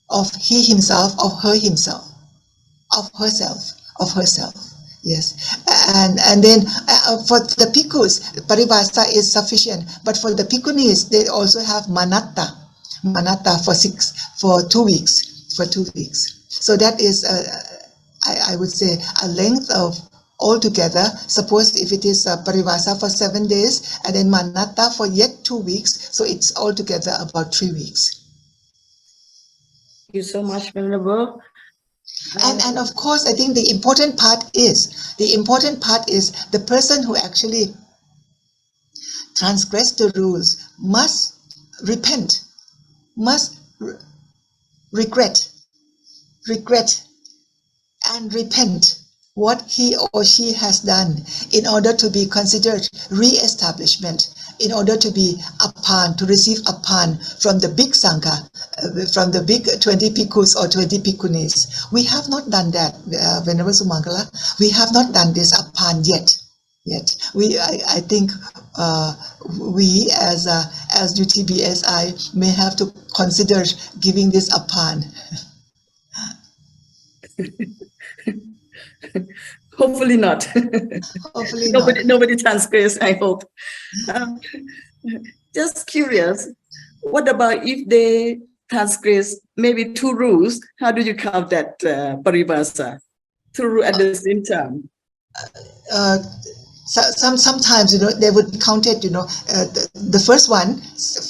of he himself, of her himself, of herself. Yes, and then for the bhikkhus, parivasa is sufficient. But for the bhikkhunis, they also have manatta for 2 weeks, for 2 weeks. So that is, I would say, a length of altogether. Suppose if it is parivasa for 7 days and then manatta for yet 2 weeks, so it's altogether about 3 weeks. Thank you so much, Venerable. And of course, I think the important part is the person who actually transgressed the rules must repent, must regret and repent what he or she has done, in order to be considered re-establishment, in order to be apan, to receive apan from the big sangha, from the big 20 bhikkhus or 20 bhikkhunis. We have not done that, Venerable Sumangala. We have not done this apan yet. I think we as UTBSI may have to consider giving this apan. Hopefully not. Hopefully not. Nobody transgress, I hope. Just curious, what about if they transgress maybe 2 rules? How do you count that paribhasa? 2 rules at the same time. Sometimes, you know, they would be counted, you know, the first one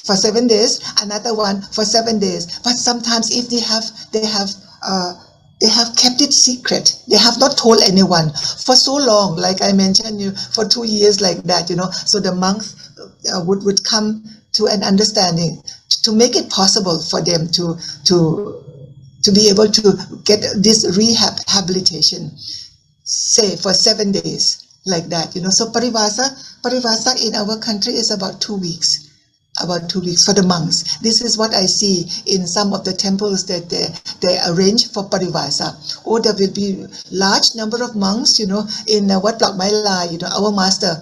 for 7 days, another one for 7 days. But sometimes if they have kept it secret, they have not told anyone for so long, like I mentioned, you for 2 years, like that, you know. So the monks would come to an understanding to make it possible for them to be able to get this rehabilitation, say for 7 days, like that, So parivasa in our country is about 2 weeks. About 2 weeks for the monks. This is what I see in some of the temples that they arrange for parivasa. Or there will be large number of monks, in Wat Plak Mai Lai, our master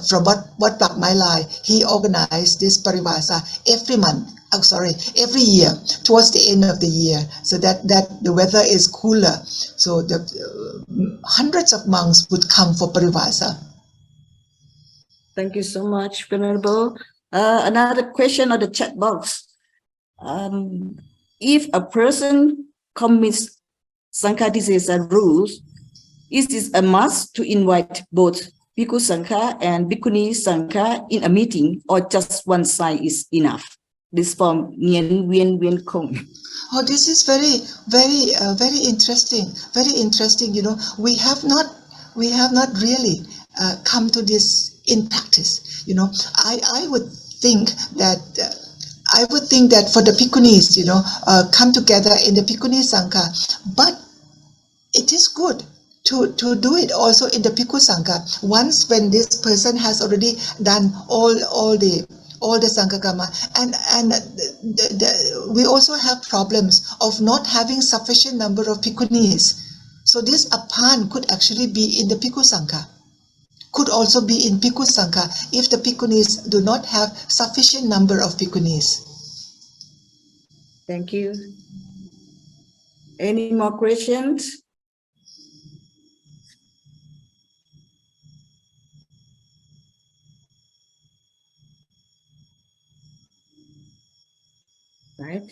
from Wat Plak Mai Lai, he organized this parivasa every month. Oh, sorry, every year towards the end of the year, so that the weather is cooler. So the hundreds of monks would come for parivasa. Thank you so much, Venerable. Another question on the chat box. If a person commits Sanghadisesa rules, is this a must to invite both Bhikkhu Sangha and Bhikkhuni Sangha in a meeting, or just one side is enough? This from Nguyen Nguyen Nguyen Kong. Oh, this is very, very interesting. Very interesting. We have not really come to this in practice. I would think that. For the Bhikkhunis, come together in the Bhikkhuni Sangha, but it is good to do it also in the Bhikkhu Sangha. Once when this person has already done all the Sangha Karma, and we also have problems of not having sufficient number of Bhikkhunis. So this apan could actually be in the Bhikkhu Sangha. Could also be in Bhikkhu Sangha if the Bhikkhunis do not have sufficient number of Bhikkhunis. Thank you. Any more questions? Right.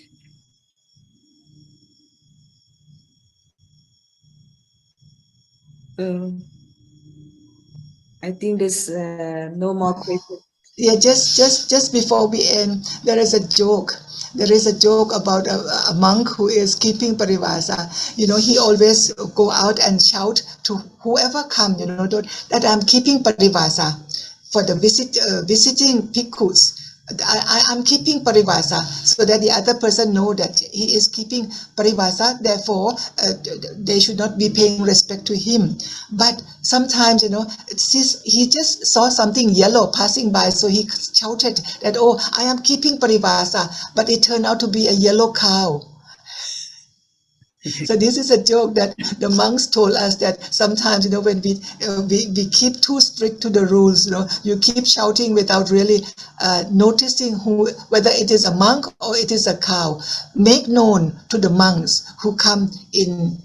I think there's no more questions. Yeah, just before we end, there is a joke. There is a joke about a monk who is keeping parivasa. He always go out and shout to whoever come, that I'm keeping parivasa for the visiting bhikkhus. I'm keeping parivasa, so that the other person know that he is keeping parivasa. Therefore, they should not be paying respect to him. But sometimes, he just saw something yellow passing by, so he shouted that, "Oh, I am keeping parivasa," but it turned out to be a yellow cow. So this is a joke that the monks told us, that sometimes, when we keep too strict to the rules, you keep shouting without really noticing whether it is a monk or it is a cow. Make known to the monks who come in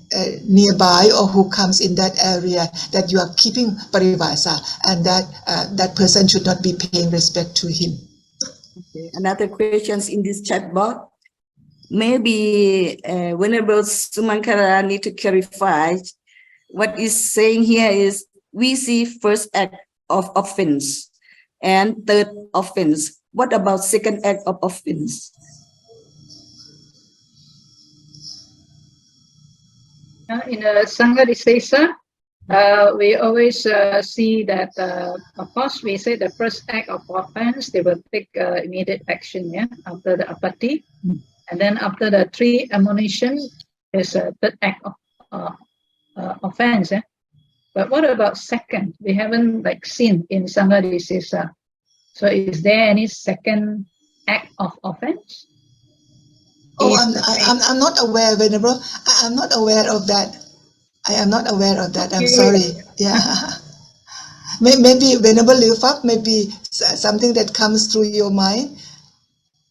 nearby or who comes in that area that you are keeping parivasa, and that person should not be paying respect to him. Okay. Another questions in this chat box. Maybe Venerable Sumankara need to clarify what is saying here is we see first act of offense and third offense. What about second act of offense? In Sanghadisesa, we always see that, of course, we say the first act of offense, they will take immediate action, after the apatti. And then after the 3 admonition, there's a third act of offense. But what about second? We haven't seen in Sanghadisesa. So is there any second act of offense? Oh, I'm not aware, Venerable. I'm not aware of that. I am not aware of that. I'm sorry. Yeah. Maybe Venerable Liu Fap, maybe something that comes through your mind.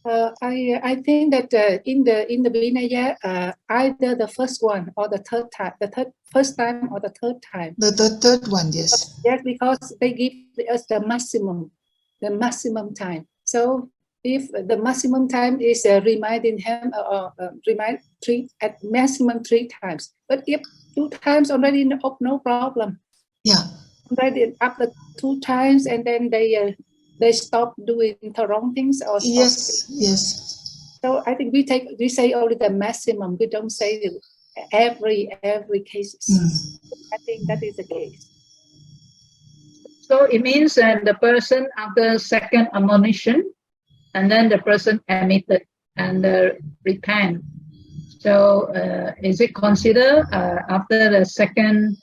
I think that in the Vinaya, either the first one or the third time, first time or the third time. The third one, yes. Yes, because they give us the maximum time. So if the maximum time is reminding him remind at maximum 3 times, but if 2 times already, no problem. Yeah. Already after 2 times, and then they stop doing the wrong things or stop. Yes. So I think we say only the maximum. We don't say every cases. I think that is the case. So it means that the person after second admonition, and then the person admitted and repent. So is it considered after the second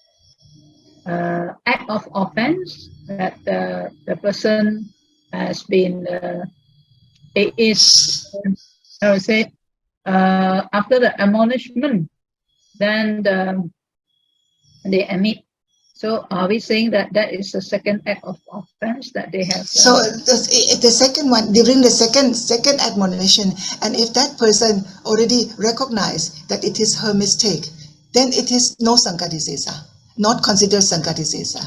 act act of offense that the person has been I would say after the admonishment, then they admit. So are we saying that that is the second act of offense that they have? So the second one, during the second admonition, and if that person already recognized that it is her mistake, then it is no Sanghadisesa, not considered Sanghadisesa.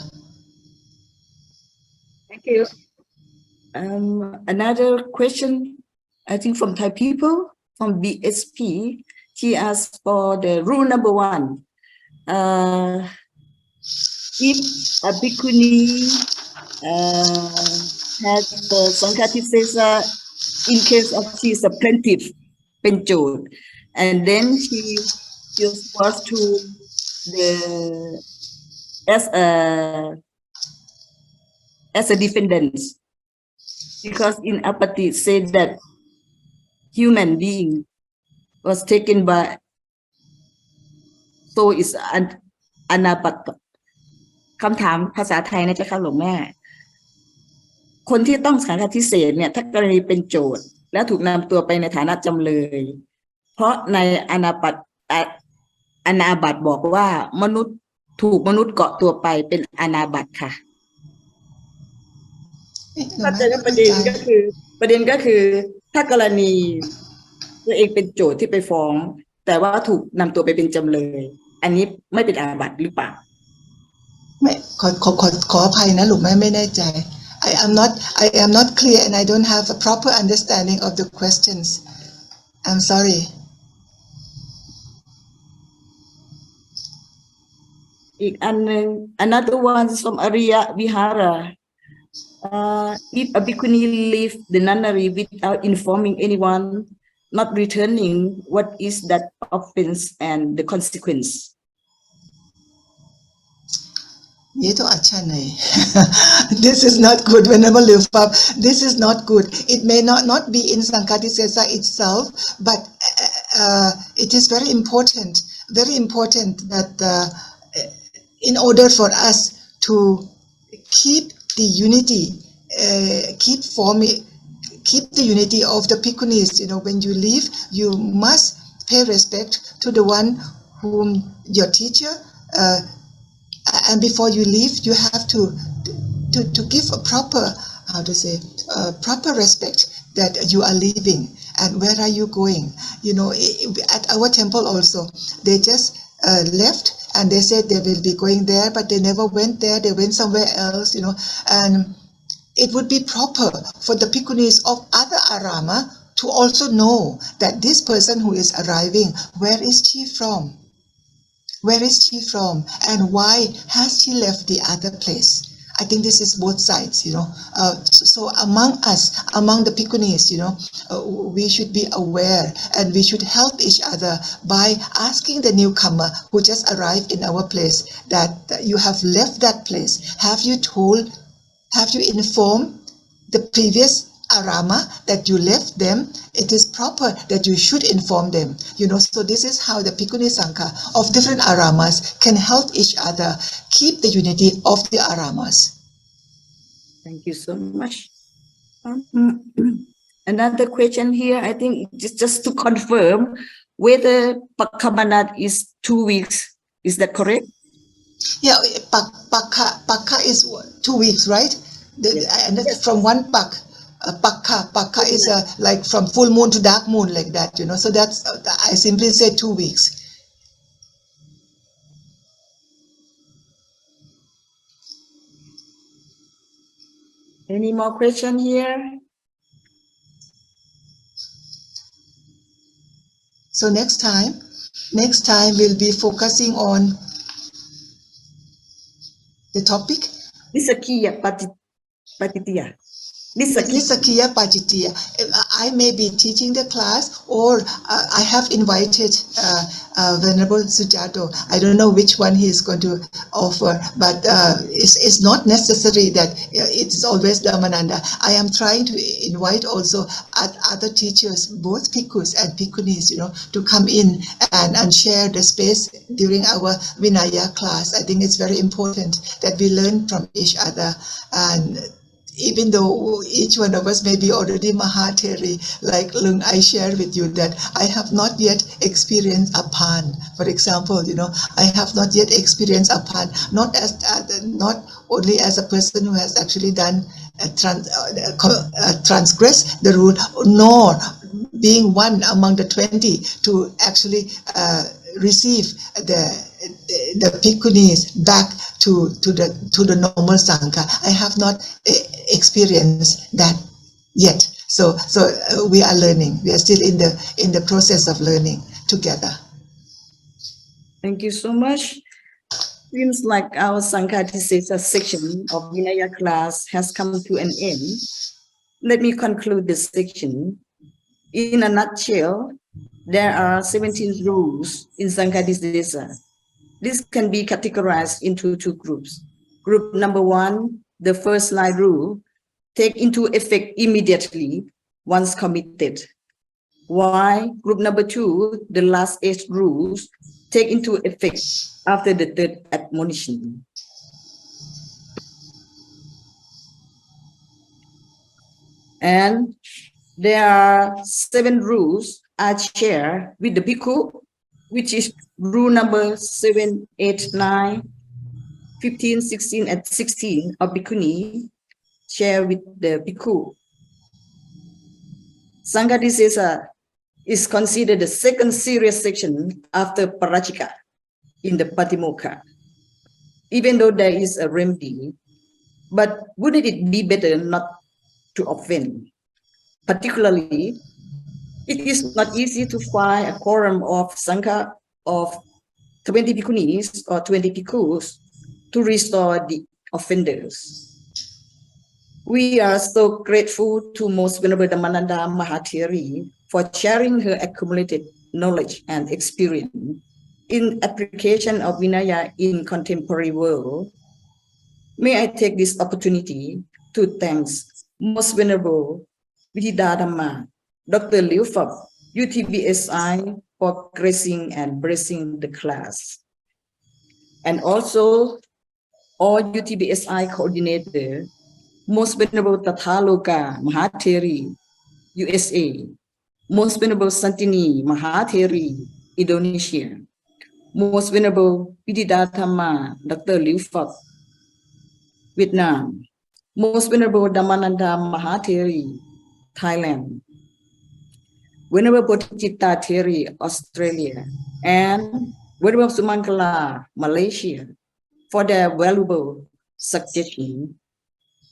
Thank you. Another question, I think from Thai people, from BSP, he asked for the rule number 1. If a bhikkhuni has the Sanghadisesa in case of she is a plaintiff, เป็นโจทย์ and then she was forced to the as a defendant, because in apathy said that human being was taken by so is an anapat คำถามภาษาไทยนะเจ้าค่ะหลวงแม่คนที่ต้องสังฆทิเศษเนี่ยถ้ากรณีเป็นโจทย์แล้วถูกนำตัวไปในฐานะจำเลยเพราะในอนาบัติบอกว่ามนุษย์ถูกมนุษย์เกาะตัวไปเป็นอนาบัติค่ะเข้าใจว่าประเด็นก็คือถ้ากรณีตัวเองเป็นโจทย์ที่ไปฟ้องแต่ว่าถูกนำตัวไปเป็นจำเลยอันนี้ไม่เป็นอาบัติหรือเปล่าไม่ขออภัยนะลูกแม่ไม่แน่ใจ I am not clear and I don't have a proper understanding of the questions. I'm sorry. อีกอันหนึ่ง another one from Arya Vihara. If a bhikkhuni leave the nunnery without informing anyone, not returning, what is that offense and the consequence? ये तो अच्छा नहीं. This is not good. Whenever live up, this is not good. It may not be in Sanghadisesa itself, but it is very important that in order for us to keep the unity, keep the unity of the Bhikkhunis, when you leave, you must pay respect to the one whom your teacher. And before you leave, you have to give a proper respect that you are leaving and where are you going. At our temple also, they just left and they said they will be going there, but they never went there. They went somewhere else, and it would be proper for the Bhikkhunis of other arama to also know that this person who is arriving, where is she from? Where is she from and why has she left the other place? I think this is both sides, so among us, among the Bhikkhunis, we should be aware and we should help each other by asking the newcomer who just arrived in our place that you have left that place. Have you informed the previous arama that you left them? It is proper that you should inform them, so this is how the Bhikkhuni Sangha of different aramas can help each other keep the unity of the aramas. Thank you so much. Another question here, I think just to confirm whether Pakkamanat is 2 weeks, is that correct? Yeah, Pakka is 2 weeks, right? Yes. And that's from one Pak. Pakka is like from full moon to dark moon, like that, so that's I simply say 2 weeks. Any more question here? So next time we'll be focusing on the topic This is a key Patitya. Nisakiya Pajitiya. I may be teaching the class, or I have invited Venerable Sujato. I don't know which one he is going to offer, but it's not necessary that it's always Dhammananda. I am trying to invite also other teachers, both Bhikkhus and Bhikkhunis, to come in and share the space during our Vinaya class. I think it's very important that we learn from each other, and even though each one of us may be already Mahateri, like Lung, I share with you that I have not yet experienced a pan. For example, I have not yet experienced a pan, not only as a person who has actually done transgress the rule, nor being one among the 20 to actually receive the Bhikkhunis back to the normal Sangha. I have not experienced that yet. So we are learning. We are still in the process of learning together. Thank you so much. Seems like our Sanghadisesa section of Vinaya class has come to an end. Let me conclude this section. In a nutshell, there are 17 rules in Sanghadisesa. This can be categorized into two groups. Group number one, the first slide rule, take into effect immediately once committed. While group number two, the last 8 rules, take into effect after the third admonition. And there are 7 rules I share with the Bhikkhu, which is rule number 7, 8, 9, 15, 16, and 16 of Bhikkhuni, share with the Bhikkhu. Sanghadisesa is considered the second serious section after Parachika in the Patimokkha. Even though there is a remedy, but wouldn't it be better not to offend? Particularly, it is not easy to find a quorum of Sangha of 20 Bhikkhunis or 20 Bhikkhus to restore the offenders. We are so grateful to Most Venerable Dhammananda Mahatheri for sharing her accumulated knowledge and experience in application of Vinaya in contemporary world. May I take this opportunity to thank Most Venerable Vididadhamma, Dr. Liu Fab, UTBSI, for gracing and blessing the class. And also all UTBSI coordinator, Most Venerable Tathaloka Mahatheri, USA, Most Venerable Santini Mahatheri, Indonesia, Most Venerable Vididadhamma, Dr. Liu Fab, Vietnam, Most Venerable Dhammananda Mahatheri, Thailand, Venerable Bodhicitta Theri, Australia, and Venerable Sumangala, Malaysia, for their valuable suggestion.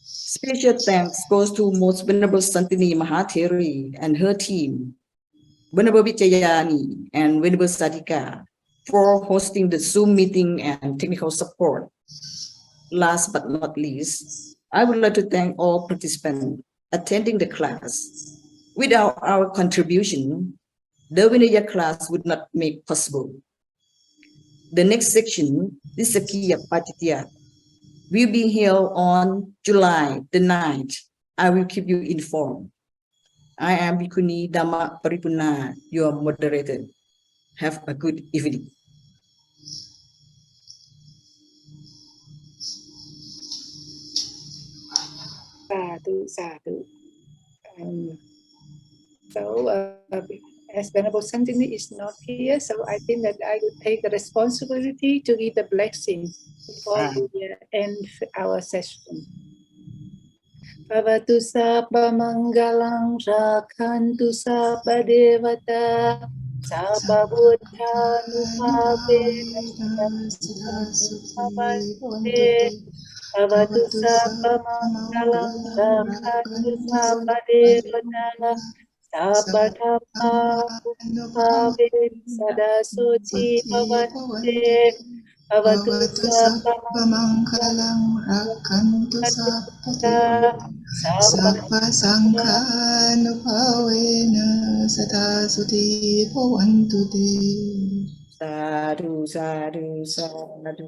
Special thanks goes to Most Venerable Santini Mahatheri and her team, Venerable Vichayani and Venerable Sadika, for hosting the Zoom meeting and technical support. Last but not least, I would like to thank all participants attending the class. Without our contribution, the Vinaya class would not make possible. The next section, Nisakiya Pajitiya, will be held on July the 9th. I will keep you informed. I am Bhikkhuni Dhamma Paripurna, your moderator. Have a good evening. Sadhu. As Venerable Santini is not here, so I think that I would take the responsibility to give the blessing before we end our session. Bhavatu sabba mangalang rakhantu sabba devata sabba buddha nupavena Bhavatu sabba mangalang rakhantu sabba devata sabba dhamma nupavena sada suci bhavante Bhavatu Bhavatu Sappamangala Sappamangalaಂ Rakhantu Sappati Sappa Sappa Sanghanupavena Sada Suti Bhavantu Te. Sadhu, sadhu, sadhu.